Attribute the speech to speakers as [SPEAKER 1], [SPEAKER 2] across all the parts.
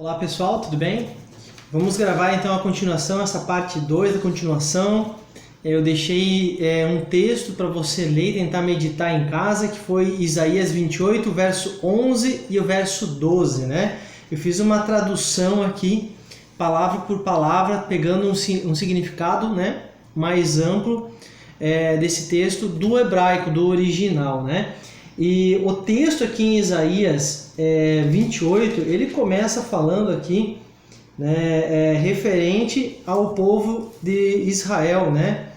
[SPEAKER 1] Olá pessoal, tudo bem? Vamos gravar então a continuação, essa parte 2 da continuação. Eu deixei um texto para você ler e tentar meditar em casa, que foi Isaías 28, verso 11 e o verso 12, né? Eu fiz uma tradução aqui, palavra por palavra, pegando um significado, né, mais amplo desse texto do hebraico, do original, né? E o texto aqui em Isaías 28, ele começa falando aqui, né, referente ao povo de Israel, né,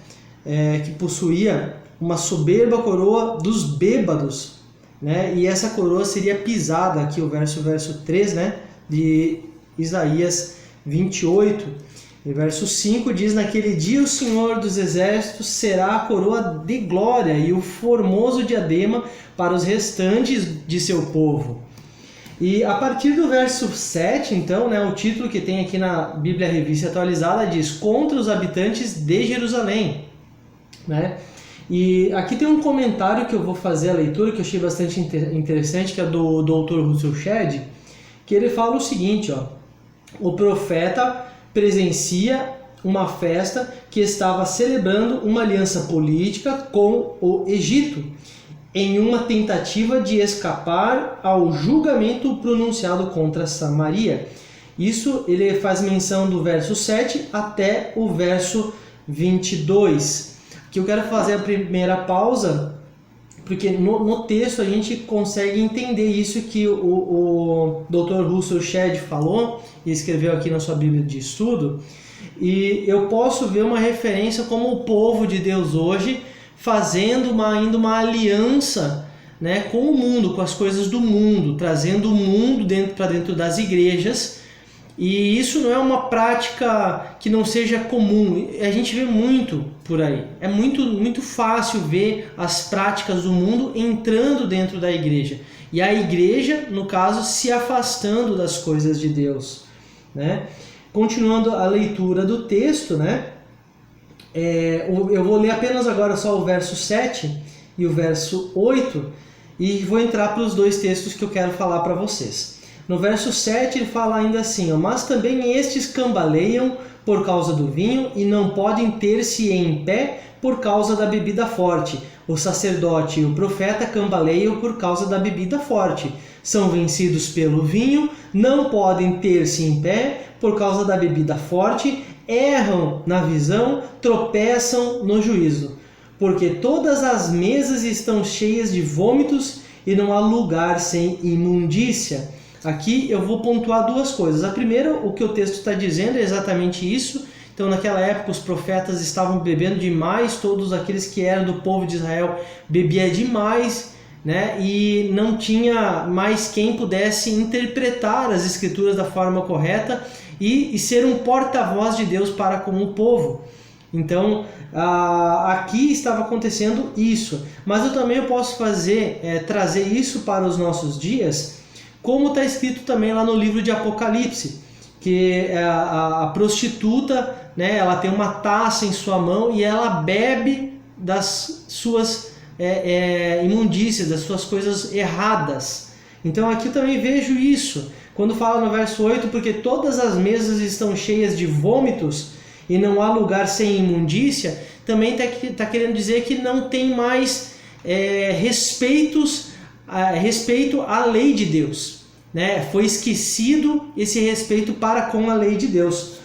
[SPEAKER 1] que possuía uma soberba coroa dos bêbados, né, e essa coroa seria pisada, aqui o verso 3, né, de Isaías 28. E verso 5 diz: naquele dia o Senhor dos Exércitos será a coroa de glória e o formoso diadema para os restantes de seu povo. E a partir do verso 7, então, né, o título que tem aqui na Bíblia Revista Atualizada diz: contra os habitantes de Jerusalém, né? E aqui tem um comentário que eu vou fazer a leitura, que eu achei bastante interessante, que é do Dr. Russell Shedd, que ele fala o seguinte, ó: o profeta presencia uma festa que estava celebrando uma aliança política com o Egito, em uma tentativa de escapar ao julgamento pronunciado contra Samaria. Isso ele faz menção do verso 7 até o verso 22. Aqui eu quero fazer a primeira pausa, porque no texto a gente consegue entender isso que o Dr. Russell Shedd falou e escreveu aqui na sua Bíblia de estudo, e eu posso ver uma referência como o povo de Deus hoje fazendo ainda uma aliança, né, com o mundo, com as coisas do mundo, trazendo o mundo para dentro das igrejas. E isso não é uma prática que não seja comum, a gente vê muito por aí. É muito fácil ver as práticas do mundo entrando dentro da igreja. E a igreja, no caso, se afastando das coisas de Deus, né? Continuando a leitura do texto, né? Eu vou ler apenas agora só o verso 7 e o verso 8 e vou entrar para os dois textos que eu quero falar para vocês. No verso 7 ele fala ainda assim: mas também estes cambaleiam por causa do vinho e não podem ter-se em pé por causa da bebida forte. O sacerdote e o profeta cambaleiam por causa da bebida forte. São vencidos pelo vinho, não podem ter-se em pé por causa da bebida forte, erram na visão, tropeçam no juízo. Porque todas as mesas estão cheias de vômitos e não há lugar sem imundícia. Aqui eu vou pontuar duas coisas. A primeira, o que o texto está dizendo é exatamente isso. Então, naquela época, os profetas estavam bebendo demais, todos aqueles que eram do povo de Israel bebiam demais, né? E não tinha mais quem pudesse interpretar as escrituras da forma correta e ser um porta-voz de Deus para com o povo. Então, aqui estava acontecendo isso. Mas eu também posso trazer isso para os nossos dias, como está escrito também lá no livro de Apocalipse, que a prostituta, né, ela tem uma taça em sua mão e ela bebe das suas imundícias, das suas coisas erradas. Então aqui eu também vejo isso, quando fala no verso 8, porque todas as mesas estão cheias de vômitos e não há lugar sem imundícia, também está querendo dizer que não tem mais respeito à lei de Deus, né? Foi esquecido esse respeito para com a lei de Deus.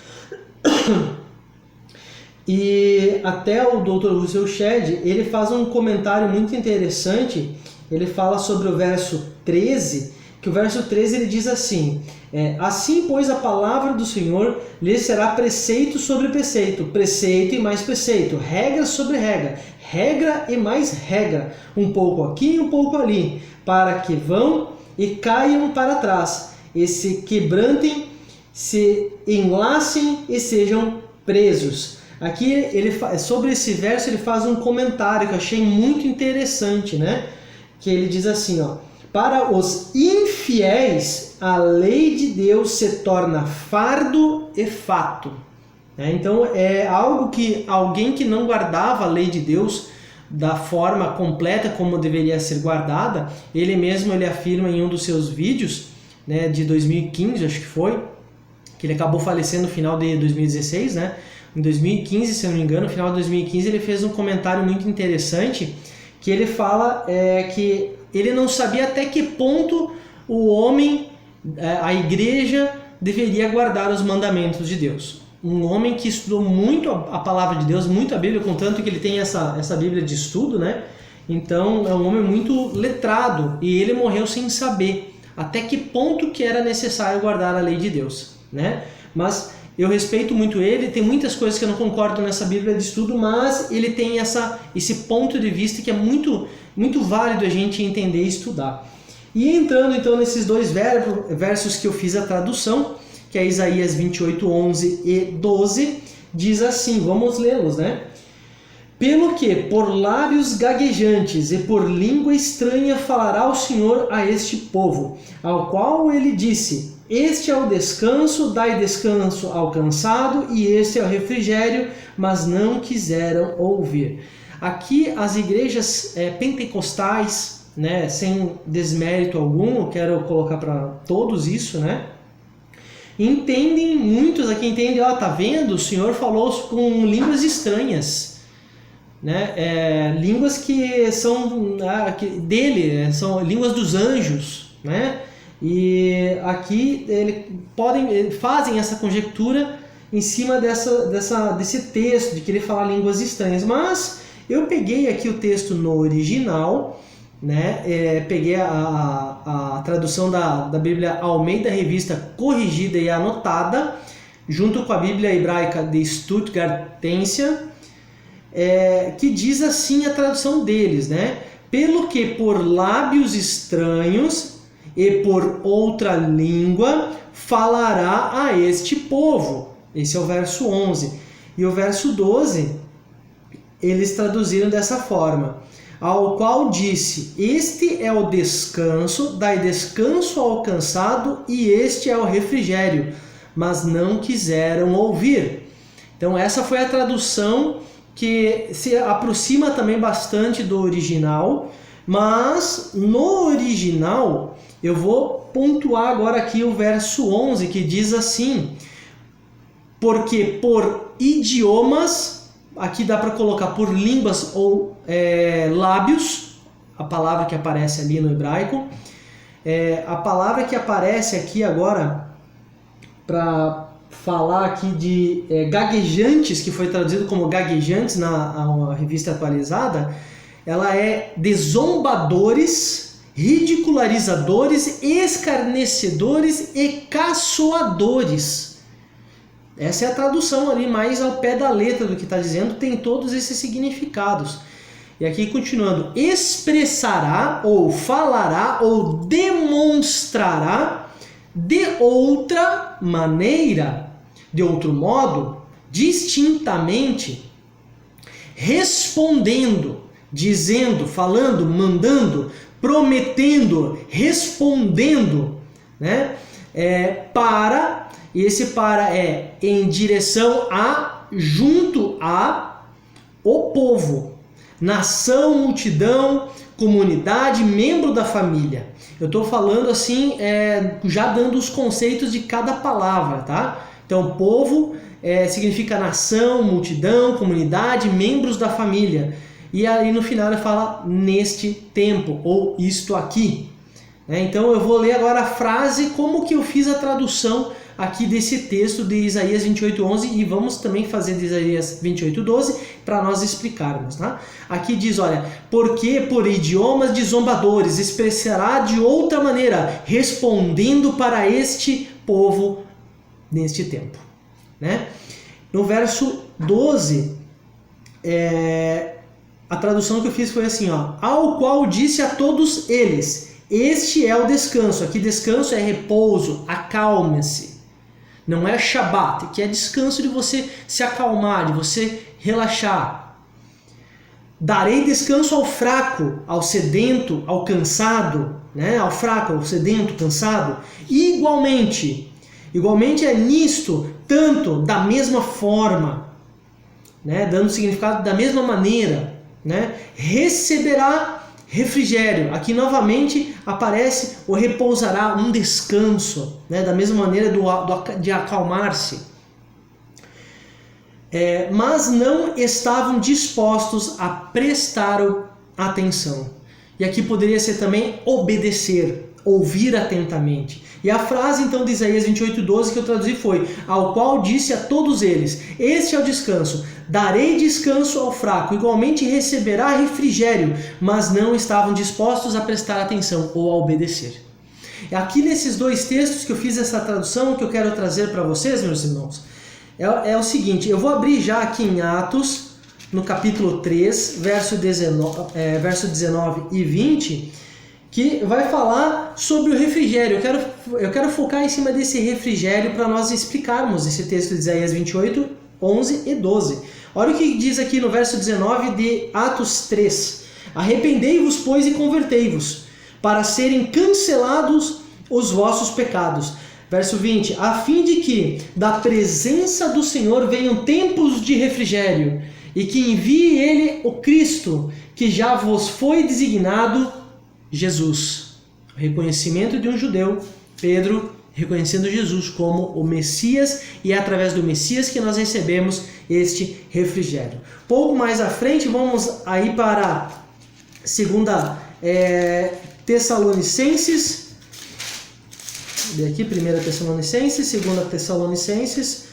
[SPEAKER 1] E até o Dr. Russell Shedd, ele faz um comentário muito interessante. Ele fala sobre o verso 13, que o verso 13 ele diz assim: assim, pois, a palavra do Senhor lhe será preceito sobre preceito, preceito e mais preceito, regra sobre regra, regra e mais regra, um pouco aqui e um pouco ali, para que vão e caiam para trás, e se quebrantem, se enlacem e sejam presos. Aqui, sobre esse verso, ele faz um comentário que eu achei muito interessante, né? Que ele diz assim, ó: para os infiéis, a lei de Deus se torna fardo e fato. Então, é algo que alguém que não guardava a lei de Deus da forma completa como deveria ser guardada, ele mesmo afirma em um dos seus vídeos, né, de 2015, acho que foi, que ele acabou falecendo no final de 2016, né? Em 2015, se eu não me engano, no final de 2015, ele fez um comentário muito interessante, que ele fala que ele não sabia até que ponto o homem, a igreja, deveria guardar os mandamentos de Deus. Um homem que estudou muito a palavra de Deus, muito a Bíblia, contanto que ele tem essa Bíblia de estudo, né? Então é um homem muito letrado e ele morreu sem saber até que ponto que era necessário guardar a lei de Deus, né? Mas eu respeito muito ele, tem muitas coisas que eu não concordo nessa Bíblia de estudo, mas ele tem esse ponto de vista que é muito, muito válido a gente entender e estudar. E entrando então nesses dois versos que eu fiz a tradução, que é Isaías 28, 11 e 12, diz assim, vamos lê-los, né? Pelo que por lábios gaguejantes e por língua estranha falará o Senhor a este povo, ao qual ele disse, este é o descanso, dai descanso ao cansado, e este é o refrigério, mas não quiseram ouvir. Aqui as igrejas pentecostais, né, sem desmérito algum, eu quero colocar para todos isso, né? Entendem, muitos aqui entendem, ó, tá vendo? O Senhor falou com línguas estranhas, né? Línguas que são dele, são línguas dos anjos, né? E aqui fazem essa conjectura em cima desse texto, de querer falar línguas estranhas. Mas eu peguei aqui o texto no original, né? Peguei a tradução da Bíblia Almeida Revista corrigida e anotada, junto com a Bíblia Hebraica de Stuttgartensia, que diz assim a tradução deles, né? Pelo que por lábios estranhos e por outra língua falará a este povo. Esse é o verso 11. E o verso 12, eles traduziram dessa forma. Ao qual disse, este é o descanso, dai descanso ao cansado, e este é o refrigério, mas não quiseram ouvir. Então essa foi a tradução que se aproxima também bastante do original, mas no original eu vou pontuar agora aqui o verso 11, que diz assim, porque por idiomas, aqui dá para colocar por línguas ou lábios, a palavra que aparece ali no hebraico, a palavra que aparece aqui agora para falar aqui de gaguejantes, que foi traduzido como gaguejantes na revista atualizada, ela é de zombadores, ridicularizadores, escarnecedores e caçoadores. Essa é a tradução ali mais ao pé da letra do que está dizendo, tem todos esses significados. E aqui continuando, expressará ou falará ou demonstrará de outra maneira, de outro modo, distintamente, respondendo, dizendo, falando, mandando, prometendo, respondendo, né? E esse para é em direção a, junto a, o povo, nação, multidão, comunidade, membro da família. Eu estou falando assim, já dando os conceitos de cada palavra, tá? Então, povo significa nação, multidão, comunidade, membros da família. E aí no final ele fala neste tempo, ou isto aqui. Então eu vou ler agora a frase, como que eu fiz a tradução aqui desse texto de Isaías 28:11 e vamos também fazer de Isaías 28:12 para nós explicarmos, tá? Aqui diz, olha, porque por idiomas de zombadores expressará de outra maneira, respondendo para este povo neste tempo, né? No verso 12, a tradução que eu fiz foi assim, ó, ao qual disse a todos eles, este é o descanso. Aqui descanso é repouso, acalme-se. Não é Shabat, que é descanso de você se acalmar, de você relaxar. Darei descanso ao fraco, ao sedento, ao cansado, né? Ao fraco, ao sedento, cansado. Igualmente é nisto, tanto, da mesma forma, né? Dando significado da mesma maneira, né? Receberá refrigério. Aqui novamente aparece o repousará, um descanso, né? Da mesma maneira de acalmar-se. Mas não estavam dispostos a prestar atenção. E aqui poderia ser também obedecer, ouvir atentamente. E a frase então de Isaías 28:12 que eu traduzi foi: ao qual disse a todos eles, este é o descanso, darei descanso ao fraco, igualmente receberá refrigério, mas não estavam dispostos a prestar atenção ou a obedecer. Aqui nesses dois textos que eu fiz essa tradução, que eu quero trazer para vocês, meus irmãos, é o seguinte, eu vou abrir já aqui em Atos, no capítulo 3, verso 19 e 20, que vai falar sobre o refrigério. Eu quero focar em cima desse refrigério para nós explicarmos esse texto de Isaías 28, 11 e 12. Olha o que diz aqui no verso 19 de Atos 3. Arrependei-vos, pois, e convertei-vos, para serem cancelados os vossos pecados. Verso 20. A fim de que da presença do Senhor venham tempos de refrigério, e que envie ele o Cristo, que já vos foi designado, Jesus. O reconhecimento de um judeu, Pedro reconhecendo Jesus como o Messias, e é através do Messias que nós recebemos este refrigério. Pouco mais à frente, vamos aí para 2 Tessalonicenses. Aqui, 1 Tessalonicenses, 2 Tessalonicenses,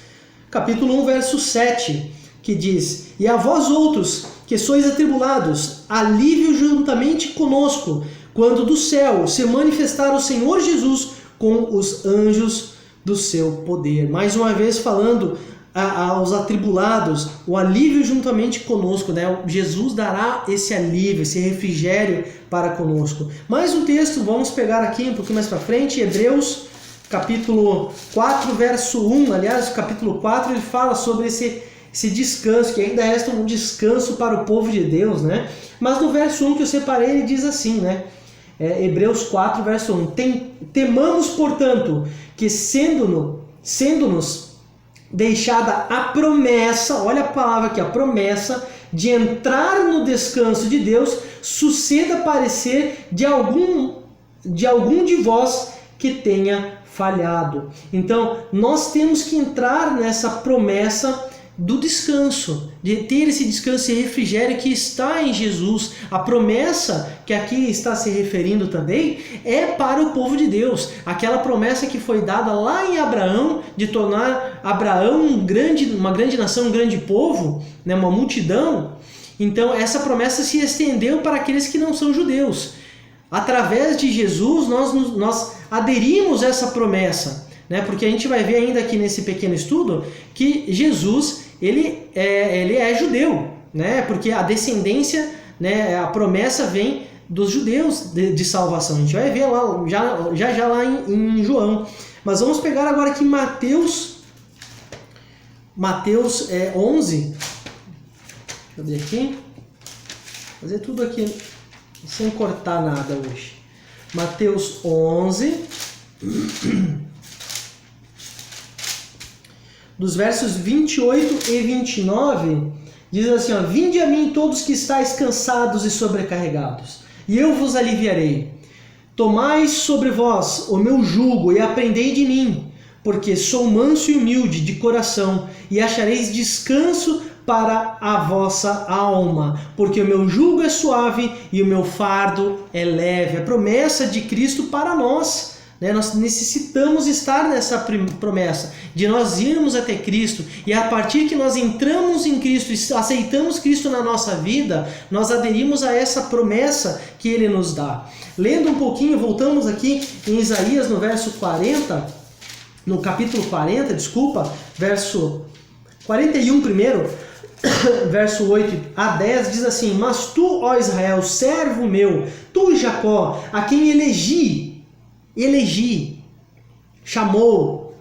[SPEAKER 1] capítulo 1, verso 7, que diz: e a vós outros, que sois atribulados, alívio juntamente conosco, quando do céu se manifestar o Senhor Jesus com os anjos do seu poder. Mais uma vez falando aos atribulados, o alívio juntamente conosco, né? Jesus dará esse alívio, esse refrigério para conosco. Mais um texto, vamos pegar aqui um pouquinho mais para frente, Hebreus, capítulo 4, verso 1. Aliás, o capítulo 4 ele fala sobre esse descanso, que ainda resta um descanso para o povo de Deus, né? Mas no verso 1 que eu separei, ele diz assim, né? Hebreus 4, verso 1. Temamos, portanto, que sendo-nos deixada a promessa, olha a palavra aqui, a promessa de entrar no descanso de Deus, suceda parecer de algum de vós que tenha falhado. Então, nós temos que entrar nessa promessa do descanso, de ter esse descanso e refrigério que está em Jesus. A promessa que aqui está se referindo também é para o povo de Deus. Aquela promessa que foi dada lá em Abraão, de tornar Abraão uma grande nação, um grande povo, né, uma multidão. Então essa promessa se estendeu para aqueles que não são judeus. Através de Jesus nós aderimos a essa promessa, né? Porque a gente vai ver ainda aqui nesse pequeno estudo que Jesus ele é judeu, né? Porque a descendência, né, a promessa vem dos judeus de salvação. A gente vai ver lá, já lá em João. Mas vamos pegar agora aqui Mateus 11. Deixa eu ver aqui. Fazer tudo aqui sem cortar nada hoje. Mateus 11. Dos versos 28 e 29, diz assim, ó: vinde a mim todos que estáis cansados e sobrecarregados, e eu vos aliviarei. Tomai sobre vós o meu jugo e aprendei de mim, porque sou manso e humilde de coração, e achareis descanso para a vossa alma, porque o meu jugo é suave e o meu fardo é leve. A promessa de Cristo para nós. Nós necessitamos estar nessa promessa de nós irmos até Cristo, e a partir que nós entramos em Cristo e aceitamos Cristo na nossa vida, nós aderimos a essa promessa que Ele nos dá. Lendo um pouquinho, voltamos aqui em Isaías no verso 40, no capítulo 40, verso 41 primeiro, verso 8 a 10, diz assim: mas tu, ó Israel, servo meu, tu, Jacó, a quem elegi, chamou,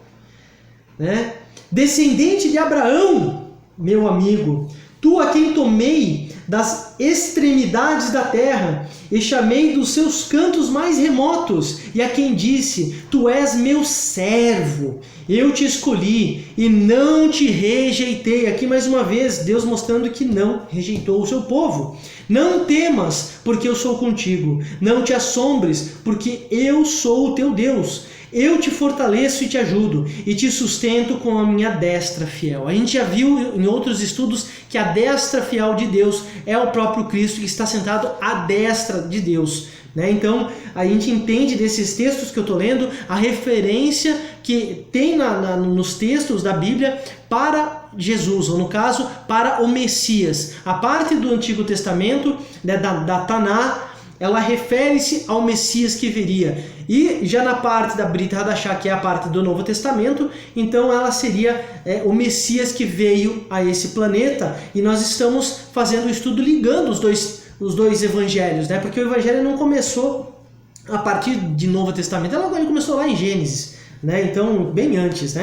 [SPEAKER 1] né? Descendente de Abraão, meu amigo, tu a quem tomei das extremidades da terra, e chamei dos seus cantos mais remotos, e a quem disse: tu és meu servo, eu te escolhi e não te rejeitei. Aqui mais uma vez Deus mostrando que não rejeitou o seu povo. Não temas, porque eu sou contigo, não te assombres, porque eu sou o teu Deus. Eu te fortaleço e te ajudo, e te sustento com a minha destra fiel. A gente já viu em outros estudos que a destra fiel de Deus é o próprio Cristo, que está sentado à destra de Deus. Então, a gente entende desses textos que eu estou lendo a referência que tem nos textos da Bíblia para Jesus, ou no caso, para o Messias. A parte do Antigo Testamento, da Taná, ela refere-se ao Messias que viria. E já na parte da Brit Hadashah, que é a parte do Novo Testamento, então ela seria o Messias que veio a esse planeta. E nós estamos fazendo o estudo ligando os dois evangelhos, porque o evangelho não começou a partir de Novo Testamento, ele começou lá em Gênesis, então bem antes,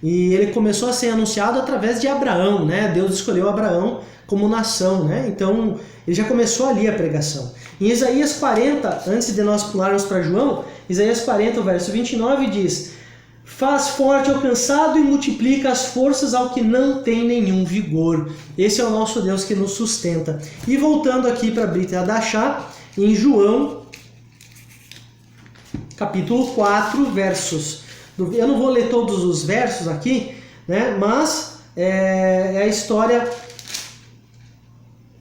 [SPEAKER 1] e ele começou a ser anunciado através de Abraão, Deus escolheu Abraão como nação, então ele já começou ali a pregação. Em Isaías 40, antes de nós pularmos para João, Isaías 40, o verso 29 diz: faz forte ao cansado e multiplica as forças ao que não tem nenhum vigor. Esse é o nosso Deus que nos sustenta. E voltando aqui para Brit Hadashah, em João, capítulo 4, versos... Eu não vou ler todos os versos aqui, mas é a história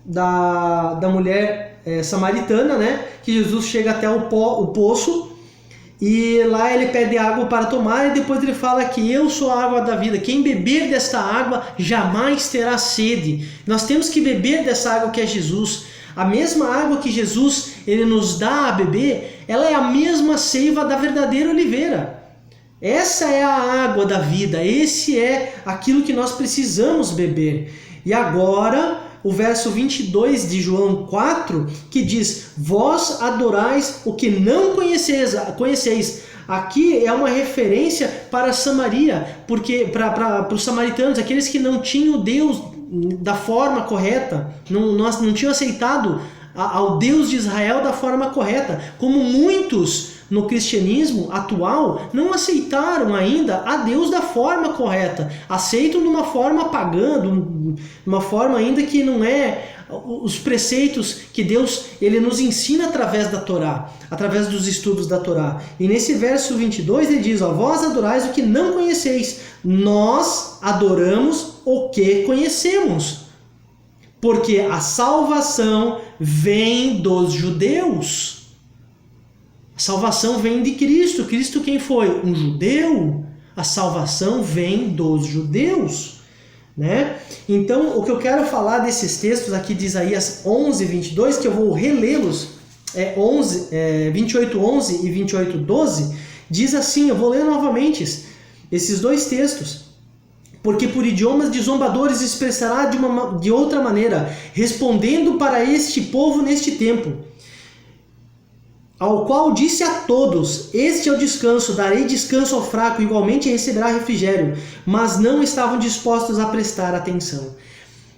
[SPEAKER 1] da mulher samaritana, que Jesus chega até o poço, e lá ele pede água para tomar, e depois ele fala que eu sou a água da vida, quem beber desta água jamais terá sede. Nós temos que beber dessa água que é Jesus. A mesma água que Jesus ele nos dá a beber, ela é a mesma seiva da verdadeira oliveira. Essa é a água da vida, esse é aquilo que nós precisamos beber. E agora, o verso 22 de João 4, que diz: vós adorais o que não conheceis. Aqui é uma referência para Samaria, porque para os samaritanos, aqueles que não tinham Deus da forma correta, não tinham aceitado ao Deus de Israel da forma correta, como muitos no cristianismo atual não aceitaram ainda a Deus da forma correta, aceitam de uma forma pagã, de uma forma ainda que não é os preceitos que Deus ele nos ensina através da Torá, através dos estudos da Torá. E nesse verso 22 ele diz: vós adorais o que não conheceis, nós adoramos o que conhecemos, porque a salvação vem dos judeus. A salvação vem de Cristo. Cristo quem foi? Um judeu. A salvação vem dos judeus. Então, o que eu quero falar desses textos aqui de Isaías 11, 22, que eu vou relê-los, 28, 11 e 28, 12, diz assim, eu vou ler novamente esses dois textos. Porque por idiomas de zombadores expressará de outra maneira, respondendo para este povo neste tempo, ao qual disse a todos: este é o descanso, darei descanso ao fraco, igualmente receberá refrigério, mas não estavam dispostos a prestar atenção.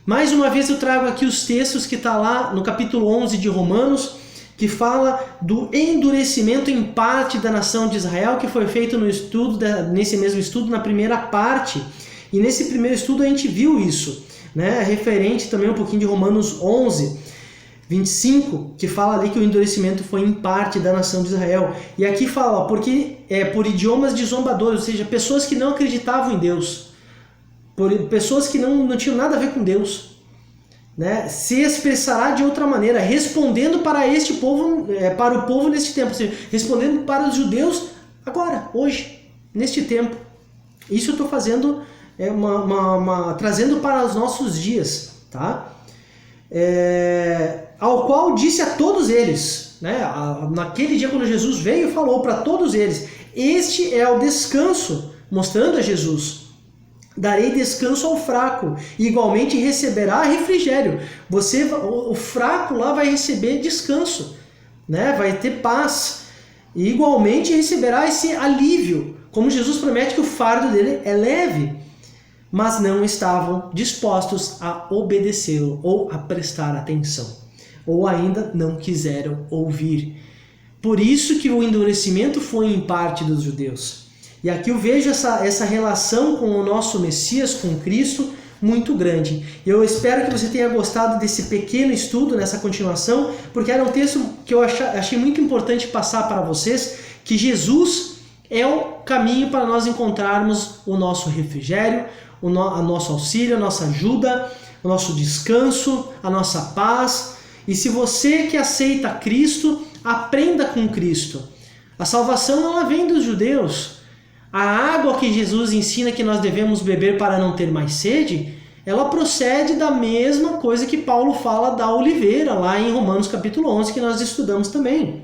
[SPEAKER 1] Mais uma vez eu trago aqui os textos que está lá no capítulo 11 de Romanos, que fala do endurecimento em parte da nação de Israel, que foi feito nesse mesmo estudo, na primeira parte. E nesse primeiro estudo a gente viu isso, referente também um pouquinho de Romanos 11, 25, que fala ali que o endurecimento foi em parte da nação de Israel. E aqui fala, porque por idiomas de zombadores, ou seja, pessoas que não acreditavam em Deus, pessoas que não tinham nada a ver com Deus, se expressará de outra maneira, respondendo para este povo, para o povo neste tempo, ou seja, respondendo para os judeus agora, hoje, neste tempo. Isso eu estou fazendo, trazendo para os nossos dias, tá? Ao qual disse a todos eles, naquele dia quando Jesus veio, falou para todos eles: este é o descanso, mostrando a Jesus. Darei descanso ao fraco, e igualmente receberá refrigério. O fraco lá vai receber descanso, vai ter paz, e igualmente receberá esse alívio, como Jesus promete que o fardo dele é leve. mas não estavam dispostos a obedecê-lo ou a prestar atenção, ou ainda não quiseram ouvir. Por isso que o endurecimento foi em parte dos judeus. E aqui eu vejo essa relação com o nosso Messias, com Cristo, muito grande. Eu espero que você tenha gostado desse pequeno estudo, nessa continuação, porque era um texto que eu achei muito importante passar para vocês, que Jesus é o caminho para nós encontrarmos o nosso refrigério, o nosso auxílio, a nossa ajuda, o nosso descanso, a nossa paz. E se você que aceita Cristo, aprenda com Cristo. A salvação ela vem dos judeus. A água que Jesus ensina que nós devemos beber para não ter mais sede, ela procede da mesma coisa que Paulo fala da oliveira, lá em Romanos capítulo 11, que nós estudamos também.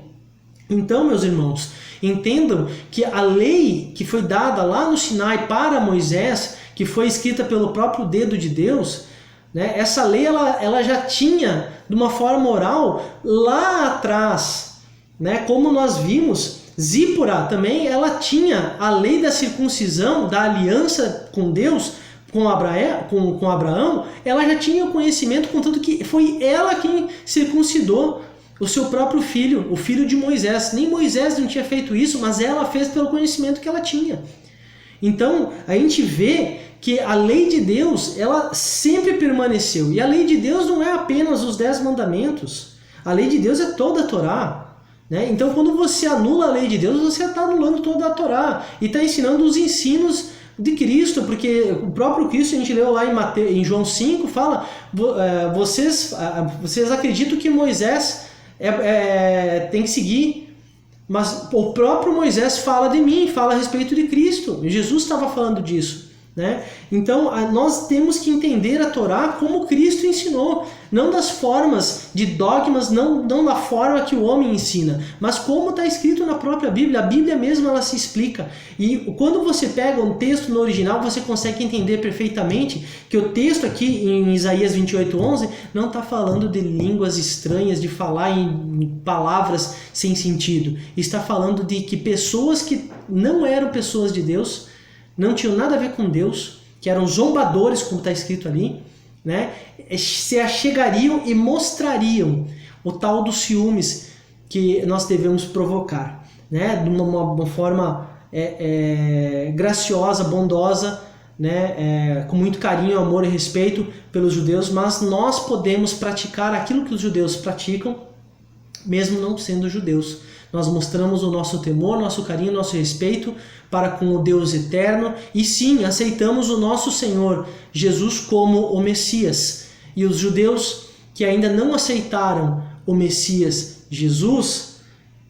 [SPEAKER 1] Então, meus irmãos, entendam que a lei que foi dada lá no Sinai para Moisés, que foi escrita pelo próprio dedo de Deus, né, essa lei ela já tinha, de uma forma oral, lá atrás, né, como nós vimos. Zípora também, ela tinha a lei da circuncisão, da aliança com Deus, com Abraão, ela já tinha o conhecimento, contanto que foi ela quem circuncidou o seu próprio filho, o filho de Moisés. Nem Moisés não tinha feito isso, mas ela fez pelo conhecimento que ela tinha. Então, a gente vê que a lei de Deus, ela sempre permaneceu. E a lei de Deus não é apenas os 10 mandamentos. A lei de Deus é toda a Torá. Né? Então, quando você anula a lei de Deus, você está anulando toda a Torá e está ensinando os ensinos de Cristo, porque o próprio Cristo, a gente leu lá em João 5, fala, vocês acreditam que Moisés tem que seguir, mas o próprio Moisés fala de mim, fala a respeito de Cristo. Jesus estava falando disso. Né? Então nós temos que entender a Torá como Cristo ensinou, não das formas de dogmas, não da forma que o homem ensina, mas como está escrito na própria Bíblia. A Bíblia mesmo ela se explica, e quando você pega um texto no original, você consegue entender perfeitamente que o texto aqui em Isaías 28:11 não está falando de línguas estranhas, de falar em palavras sem sentido. Está falando de que pessoas que não eram pessoas de Deus, não tinham nada a ver com Deus, que eram zombadores, como está escrito ali, né? Se achegariam e mostrariam o tal dos ciúmes que nós devemos provocar, né? De uma forma graciosa, bondosa, né? Com muito carinho, amor e respeito pelos judeus, mas nós podemos praticar aquilo que os judeus praticam, mesmo não sendo judeus. Nós mostramos o nosso temor, nosso carinho, nosso respeito para com o Deus eterno, e sim, aceitamos o nosso Senhor Jesus como o Messias. E os judeus que ainda não aceitaram o Messias Jesus,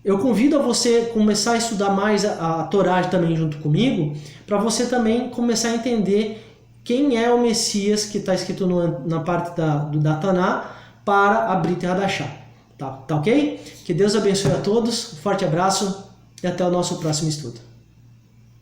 [SPEAKER 1] eu convido a você começar a estudar mais a Torá também junto comigo, para você também começar a entender quem é o Messias que está escrito na parte da Taná para a Brit Hadashah. Tá ok? Que Deus abençoe a todos, um forte abraço e até o nosso próximo estudo.